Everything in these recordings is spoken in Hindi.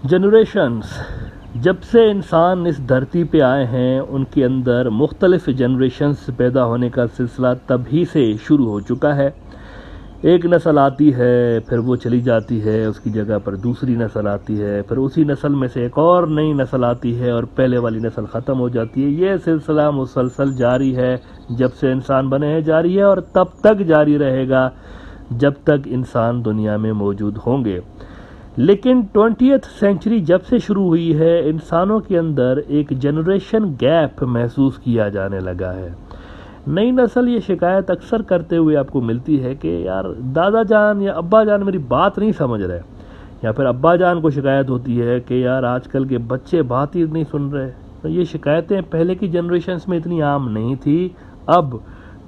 जनरेशन्स जब से इंसान इस धरती पे आए हैं उनके अंदर मुख्तलिफ जनरेशन्स पैदा होने का सिलसिला तभी से शुरू हो चुका है। एक नस्ल आती है, फिर वो चली जाती है, उसकी जगह पर दूसरी नस्ल आती है, फिर उसी नस्ल में से एक और नई नस्ल आती है और पहले वाली नस्ल ख़त्म हो जाती है। ये सिलसिला मुसलसल जारी है, जब से इंसान बने हैं जारी है और तब तक जारी रहेगा जब तक इंसान दुनिया में मौजूद होंगे। लेकिन 20th सेंचुरी जब से शुरू हुई है, इंसानों के अंदर एक जनरेशन गैप महसूस किया जाने लगा है। नई नस्ल ये शिकायत अक्सर करते हुए आपको मिलती है कि यार दादा जान या अब्बा जान मेरी बात नहीं समझ रहे, या फिर अब्बा जान को शिकायत होती है कि यार आजकल के बच्चे बात ही नहीं सुन रहे। तो ये शिकायतें पहले की जनरेशन्स में इतनी आम नहीं थी। अब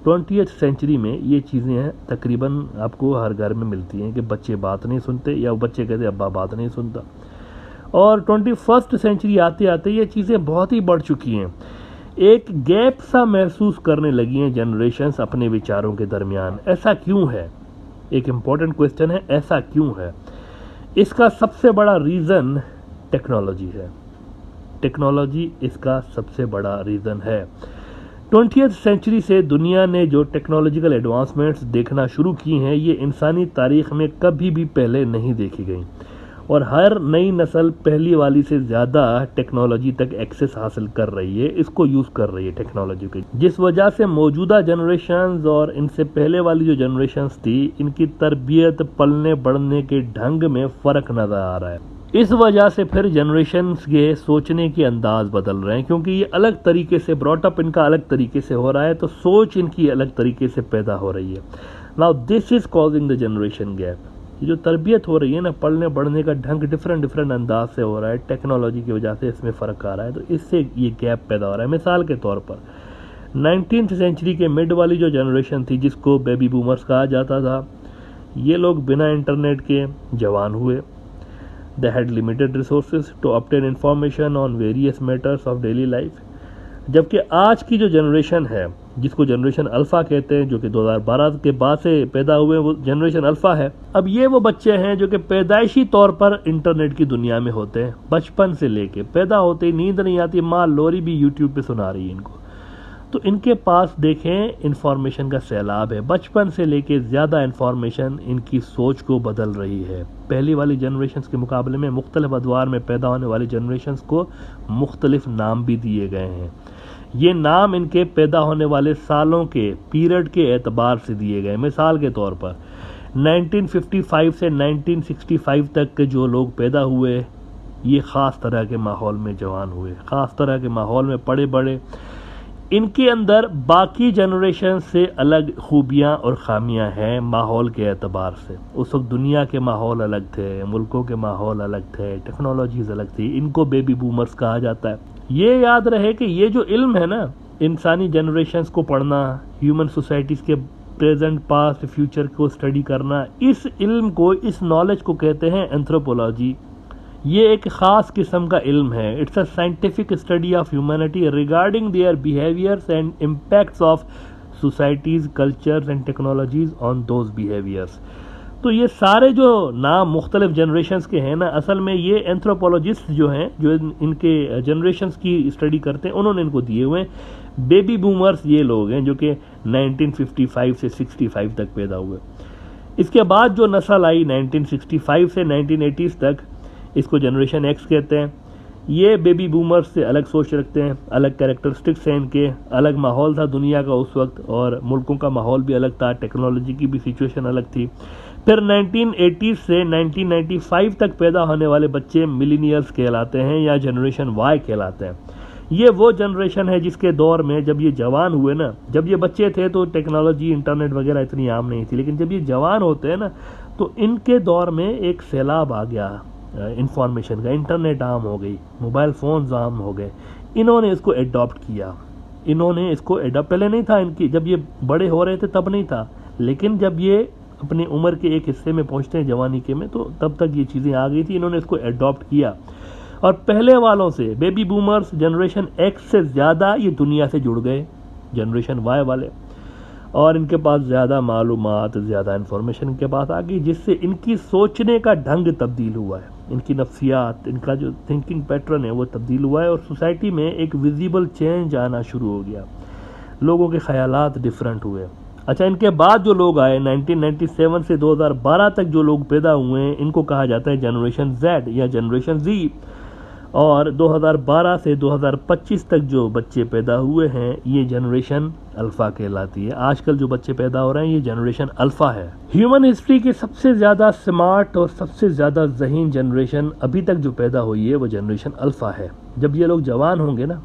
20th सेंचुरी में ये चीज़ें तकरीबन आपको हर घर में मिलती हैं कि बच्चे बात नहीं सुनते, या बच्चे कहते अब्बा बात नहीं सुनता। और 21st सेंचुरी आते आते ये चीज़ें बहुत ही बढ़ चुकी हैं। एक गैप सा महसूस करने लगी हैं जनरेशन्स अपने विचारों के दरमियान। ऐसा क्यों है? एक इम्पॉर्टेंट क्वेश्चन है, ऐसा क्यों है? इसका सबसे बड़ा रीज़न टेक्नोलॉजी है। टेक्नोलॉजी इसका सबसे बड़ा रीज़न है। 20th सेंचुरी से दुनिया ने जो टेक्नोलॉजिकल एडवांसमेंट्स देखना शुरू की हैं, ये इंसानी तारीख में कभी भी पहले नहीं देखी गई, और हर नई नस्ल पहली वाली से ज़्यादा टेक्नोलॉजी तक एक्सेस हासिल कर रही है, इसको यूज़ कर रही है टेक्नोलॉजी की, जिस वजह से मौजूदा जनरेशन्स और इनसे पहले वाली जो जनरेशन्स थी, इनकी तरबियत, पलने बढ़ने के ढंग में फ़र्क नज़र आ रहा है। इस वजह से फिर जनरेशन्स के सोचने के अंदाज बदल रहे हैं, क्योंकि ये अलग तरीके से ब्रॉटअप इनका अलग तरीके से हो रहा है, तो सोच इनकी अलग तरीके से पैदा हो रही है। Now this is causing the generation gap. ये जो तरबियत हो रही है ना, पढ़ने बढ़ने का ढंग डिफरेंट अंदाज से हो रहा है, टेक्नोलॉजी की वजह से इसमें फ़र्क आ रहा है, तो इससे ये गैप पैदा हो रहा है। मिसाल के तौर पर 19th सेंचुरी के मिड वाली जो जनरेशन थी, जिसको बेबी बूमर्स कहा जाता था, ये लोग बिना इंटरनेट के जवान हुए। They had limited resources to obtain information on various matters of daily life। जबकि आज की जो जनरेशन है, जिसको जनरेशन अल्फ़ा कहते हैं, जो कि 2012 के बाद से पैदा हुए, वो जनरेशन अल्फ़ा है। अब ये वो बच्चे हैं जो कि पैदाइशी तौर पर इंटरनेट की दुनिया में होते हैं। बचपन से लेके पैदा होते ही नींद नहीं आती, माँ लोरी भी यूट्यूब पे सुना रही है इनको, तो इनके पास देखें इंफॉर्मेशन का सैलाब है। बचपन से लेके ज़्यादा इंफॉर्मेशन इनकी सोच को बदल रही है। पहली वाली जनरेशन्स के मुकाबले में मुख्तलिफ अदवार में पैदा होने वाली जनरेशन्स को मुख्तलिफ नाम भी दिए गए हैं। ये नाम इनके पैदा होने वाले सालों के पीरियड के एतबार से दिए गए। मिसाल के तौर पर 1955 से 1965 तक के जो लोग पैदा हुए, ये ख़ास तरह के माहौल में जवान हुए, ख़ास तरह के माहौल में पड़े बड़े। इनके अंदर बाकी जनरेशन से अलग खूबियाँ और ख़ामियाँ हैं माहौल के एतबार से। उस वक्त दुनिया के माहौल अलग थे, मुल्कों के माहौल अलग थे, टेक्नोलॉजीज़ अलग थी। इनको बेबी बूमर्स कहा जाता है। ये याद रहे कि ये जो इल्म है ना, इंसानी जनरेशन्स को पढ़ना, ह्यूमन सोसाइटीज़ के प्रेजेंट, पास्ट, फ्यूचर को स्टडी करना, इस इल्म को, इस नॉलेज को कहते हैं एंथ्रोपोलॉजी। ये एक ख़ास किस्म का इल्म है। It's a scientific study of humanity regarding their behaviours and impacts of societies, cultures and technologies on those behaviours. तो ये सारे जो नाम मुख्तलिफ जनरेशन्स के हैं ना, असल में ये एंथ्रोपोलॉजिस्ट जो हैं, जो इनके जनरेशन्स की स्टडी करते हैं, उन्होंने इनको दिए हुए हैं। बेबी बूमर्स ये लोग हैं जो कि 1955 से 65 तक पैदा हुए। इसके बाद जो नस्ल आई 1965 से 1980s तक, इसको जनरेशन एक्स कहते हैं। ये बेबी बूमर्स से अलग सोच रखते हैं, अलग कैरेक्टरिस्टिक्स हैं इनके, अलग माहौल था दुनिया का उस वक्त, और मुल्कों का माहौल भी अलग था, टेक्नोलॉजी की भी सिचुएशन अलग थी। फिर 1980 से 1995 तक पैदा होने वाले बच्चे मिलीनियल्स कहलाते हैं या जनरेशन वाई कहलाते हैं। ये वो जनरेशन है जिसके दौर में जब ये जवान हुए ना, जब ये बच्चे थे तो टेक्नोलॉजी, इंटरनेट वगैरह इतनी आम नहीं थी, लेकिन जब ये जवान होते हैं ना, तो इनके दौर में एक सैलाब आ गया इंफॉर्मेशन का। इंटरनेट आम हो गई, मोबाइल फ़ोन्स आम हो गए। इन्होंने इसको एडॉप्ट किया, इन्होंने इसको एडॉप्ट, पहले नहीं था इनकी, जब ये बड़े हो रहे थे तब नहीं था, लेकिन जब ये अपनी उम्र के एक हिस्से में पहुंचते हैं, जवानी के में, तो तब तक ये चीज़ें आ गई थी। इन्होंने इसको एडॉप्ट किया, और पहले वालों से, बेबी बूमर्स, जनरेशन एक्स से ज़्यादा ये दुनिया से जुड़ गए जनरेशन वाई वाले, और इनके पास ज़्यादा मालूमात, ज़्यादा इन्फॉर्मेशन इनके पास आ गई, जिससे इनकी सोचने का ढंग तब्दील हुआ है। इनकी नफ्सियात, इनका जो थिंकिंग पैटर्न है वो तब्दील हुआ है और सोसाइटी में एक विजिबल चेंज आना शुरू हो गया, लोगों के ख़यालात डिफरेंट हुए। अच्छा, इनके बाद जो लोग आए 1997 से 2012 तक जो लोग पैदा हुए हैं इनको कहा जाता है जनरेशन Z या जनरेशन Z, और 2012 से 2025 तक जो बच्चे पैदा हुए हैं ये जनरेशन अल्फ़ा कहलाती है। आजकल जो बच्चे पैदा हो रहे हैं ये जनरेशन अल्फ़ा है। ह्यूमन हिस्ट्री की सबसे ज़्यादा स्मार्ट और सबसे ज़्यादा ज़हीन जनरेशन अभी तक जो पैदा हुई है वो जनरेशन अल्फ़ा है। जब ये लोग जवान होंगे ना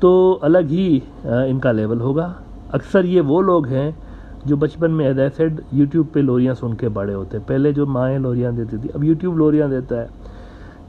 तो अलग ही इनका लेवल होगा। अक्सर ये वो लोग हैं जो बचपन में एज आई सेड यूट्यूब पे लोरियाँ सुन के बड़े होते हैं। पहले जो माएँ लोरियाँ देती थी, अब यूट्यूब लोरियाँ देता है।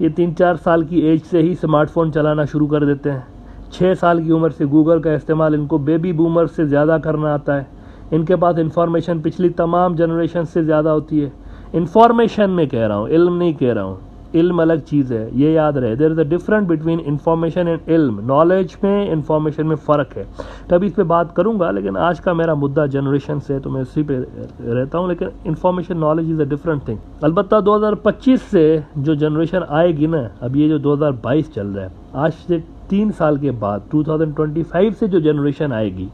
ये 3-4 साल की एज से ही स्मार्टफोन चलाना शुरू कर देते हैं। 6 साल की उम्र से गूगल का इस्तेमाल इनको बेबी बूमर से ज़्यादा करना आता है। इनके पास इंफॉर्मेशन पिछली तमाम जनरेशन से ज़्यादा होती है। इंफॉर्मेशन में कह रहा हूँ, इल्म नहीं कह रहा हूँ। इल्म अलग चीज़ है, ये याद रहे। There is a difference between information and इल्म। नॉलेज में इंफॉर्मेशन में फ़र्क है। कभी इस पर बात करूँगा, लेकिन आज का मेरा मुद्दा जनरेशन से तो मैं उसी पे रहता हूँ। लेकिन information knowledge is a different thing. अलबत्ता 2025 से जो जनरेशन आएगी ना, अब ये जो 2022 चल रहा है, आज से 3 साल के बाद 2025 से जो जनरेशन आएगी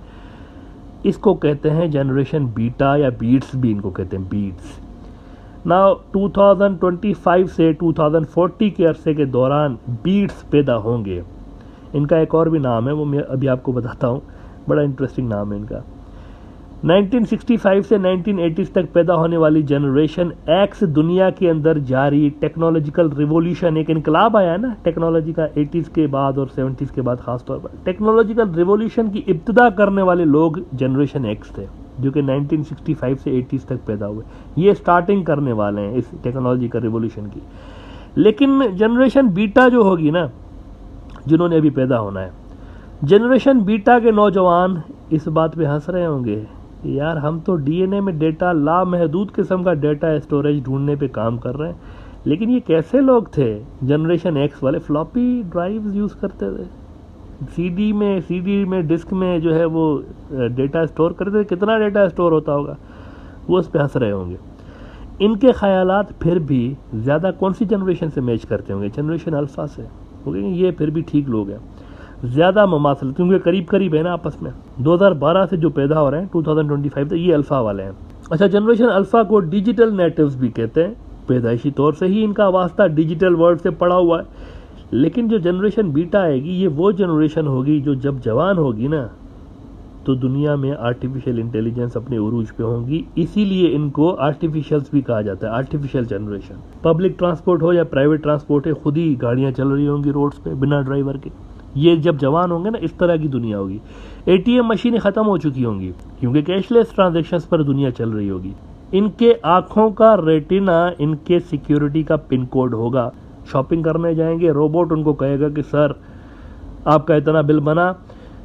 इसको कहते हैं जनरेशन बीटा या बीट्स भी इनको कहते हैं, बीट्स। नाउ 2025 से 2040 के अरसे के दौरान बीट्स पैदा होंगे। इनका एक और भी नाम है, वो मैं अभी आपको बताता हूँ, बड़ा इंटरेस्टिंग नाम है इनका। 1965 से 1980 तक पैदा होने वाली जनरेशन एक्स दुनिया के अंदर जारी टेक्नोलॉजिकल रिवोल्यूशन, एक इनकलाब आया है ना टेक्नोलॉजी का 80s के बाद और 70s के बाद, खासतौर पर टेक्नोलॉजिकल रिवोल्यूशन की इब्तिदा करने वाले लोग जनरेशन एक्स थे, जो कि 1965 से 80s तक पैदा हुए। ये स्टार्टिंग करने वाले हैं इस टेक्नोलॉजिकल रिवोल्यूशन की। लेकिन जनरेशन बीटा जो होगी ना, जिन्होंने अभी पैदा होना है, जनरेशन बीटा के नौजवान इस बात पे हंस रहे होंगे, यार हम तो डीएनए में डेटा, लामहदूद किस्म का डेटा स्टोरेज ढूंढने पे काम कर रहे हैं, लेकिन ये कैसे लोग थे? जनरेशन एक्स वाले फ्लॉपी ड्राइव्स यूज़ करते थे, सीडी में डिस्क में जो है वो डेटा स्टोर करते थे। कितना डेटा स्टोर होता होगा, वो उस पर हंस रहे होंगे। इनके ख्यालात फिर भी ज़्यादा कौन सी जनरेशन से मैच करते होंगे? जनरेशन अल्फ़ा से। हो गए, ये फिर भी ठीक लोग हैं, ज़्यादा ममासल, क्योंकि करीब करीब है ना आपस में। 2012 से जो पैदा हो रहे हैं 2025 तक, ये अल्फ़ा वाले हैं। अच्छा, जनरेशन अल्फ़ा को डिजिटल नेटिव्स भी कहते हैं। पैदाइशी तौर से ही इनका वास्ता डिजिटल वर्ल्ड से पड़ा हुआ है। लेकिन जो जनरेशन बीटा आएगी, ये वो जनरेशन होगी जो जब जवान होगी ना तो दुनिया में आर्टिफिशियल इंटेलिजेंस अपने उरूज पे होंगी। इसीलिए इनको आर्टिफिशियल्स भी कहा जाता है, आर्टिफिशियल जनरेशन। पब्लिक ट्रांसपोर्ट हो या प्राइवेट ट्रांसपोर्ट है, खुद ही गाड़ियाँ चल रही होंगी रोड्स पे बिना ड्राइवर के। ये जब जवान होंगे ना, इस तरह की दुनिया होगी। एटीएम मशीनें ख़त्म हो चुकी होंगी क्योंकि कैशलेस ट्रांजैक्शंस पर दुनिया चल रही होगी। इनके आँखों का रेटिना इनके सिक्योरिटी का पिन कोड होगा। शॉपिंग करने जाएंगे, रोबोट उनको कहेगा कि सर आपका इतना बिल बना,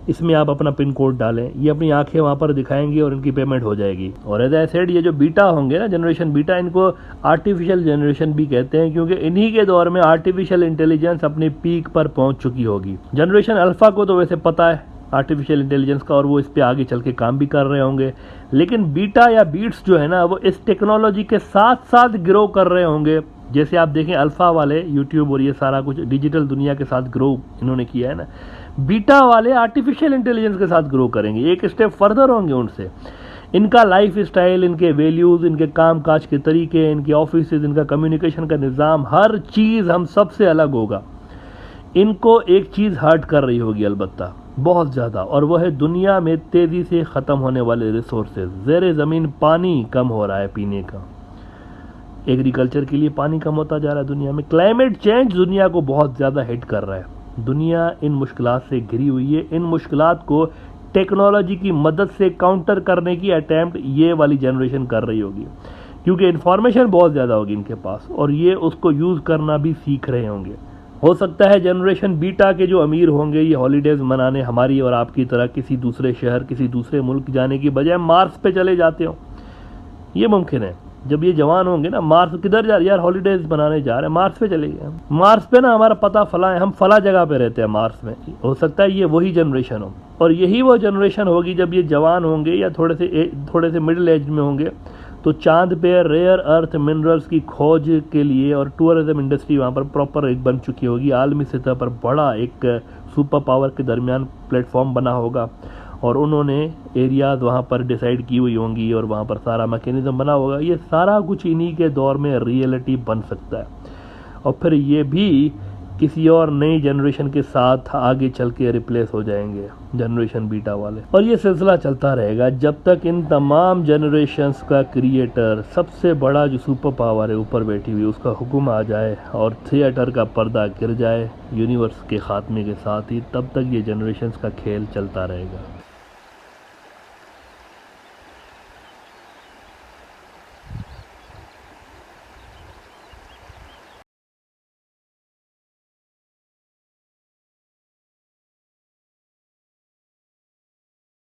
इसमें आप अपना पिन कोड डालें। ये अपनी आंखें वहाँ पर दिखाएंगी और इनकी पेमेंट हो जाएगी। और एज आई सेड, ये जो बीटा होंगे ना, जनरेशन बीटा, इनको आर्टिफिशियल जनरेशन भी कहते हैं क्योंकि इन्हीं के दौर में आर्टिफिशियल इंटेलिजेंस अपनी पीक पर पहुँच चुकी होगी। जनरेशन अल्फ़ा को तो वैसे पता है आर्टिफिशियल इंटेलिजेंस का, और वो इस पर आगे चल के काम भी कर रहे होंगे। लेकिन बीटा या बीट्स जो है ना, वो इस टेक्नोलॉजी के साथ साथ ग्रो कर रहे होंगे। जैसे आप देखें अल्फ़ा वाले यूट्यूब और ये सारा कुछ डिजिटल दुनिया के साथ ग्रो इन्होंने किया है ना, बीटा वाले आर्टिफिशियल इंटेलिजेंस के साथ ग्रो करेंगे, एक स्टेप फर्दर होंगे उनसे। इनका लाइफ स्टाइल, इनके वैल्यूज़, इनके काम काज के तरीके, इनके ऑफिस, इनका कम्युनिकेशन का निज़ाम, हर चीज़ हम सबसे अलग होगा। इनको एक चीज़ हर्ट कर रही होगी अलबत्ता बहुत ज़्यादा, और वह है दुनिया में तेज़ी से ख़त्म होने वाले रिसोर्सेज। ज़ेरे ज़मीन पानी कम हो रहा है पीने का, एग्रीकल्चर के लिए पानी कम होता जा रहा है दुनिया में। क्लाइमेट चेंज दुनिया को बहुत ज़्यादा हिट कर रहा है। दुनिया इन मुश्किलात से घिरी हुई है। इन मुश्किलात को टेक्नोलॉजी की मदद से काउंटर करने की अटैम्प्ट ये वाली जनरेशन कर रही होगी, क्योंकि इन्फॉर्मेशन बहुत ज़्यादा होगी इनके पास और ये उसको यूज़ करना भी सीख रहे होंगे। हो सकता है जनरेशन बीटा के जो अमीर होंगे, ये हॉलीडेज़ मनाने हमारी और आपकी तरह किसी दूसरे शहर, किसी दूसरे मुल्क जाने की बजाय मार्स पे चले जाते हो। ये मुमकिन है। जब ये जवान होंगे ना, मार्स किधर जा रहे यार, हॉलीडेज बनाने जा रहे हैं, मार्स पे चले गए। मार्स पे ना हमारा पता फला है, हम फला जगह पे रहते हैं मार्स में। हो सकता है ये वही जनरेशन हो, और यही वो जनरेशन होगी जब ये जवान होंगे या थोड़े से मिडिल एज में होंगे, तो चांद पे रेयर अर्थ मिनरल्स की खोज के लिए और टूरिज्म इंडस्ट्री वहाँ पर प्रॉपर एक बन चुकी होगी। आलमी सतह पर बड़ा एक सुपर पावर के दरमियान प्लेटफॉर्म बना होगा और उन्होंने एरियाज वहाँ पर डिसाइड की हुई होंगी और वहाँ पर सारा मैकेनिज्म बना होगा। ये सारा कुछ इन्हीं के दौर में रियलिटी बन सकता है और फिर ये भी किसी और नई जनरेशन के साथ आगे चल के रिप्लेस हो जाएंगे, जनरेशन बीटा वाले। और ये सिलसिला चलता रहेगा जब तक इन तमाम जनरेशन्स का क्रिएटर, सबसे बड़ा जो सुपर पावर है ऊपर बैठी हुई, उसका हुक्म आ जाए और थिएटर का पर्दा गिर जाए यूनिवर्स के खात्मे के साथ ही, तब तक ये जनरेशन्स का खेल चलता रहेगा।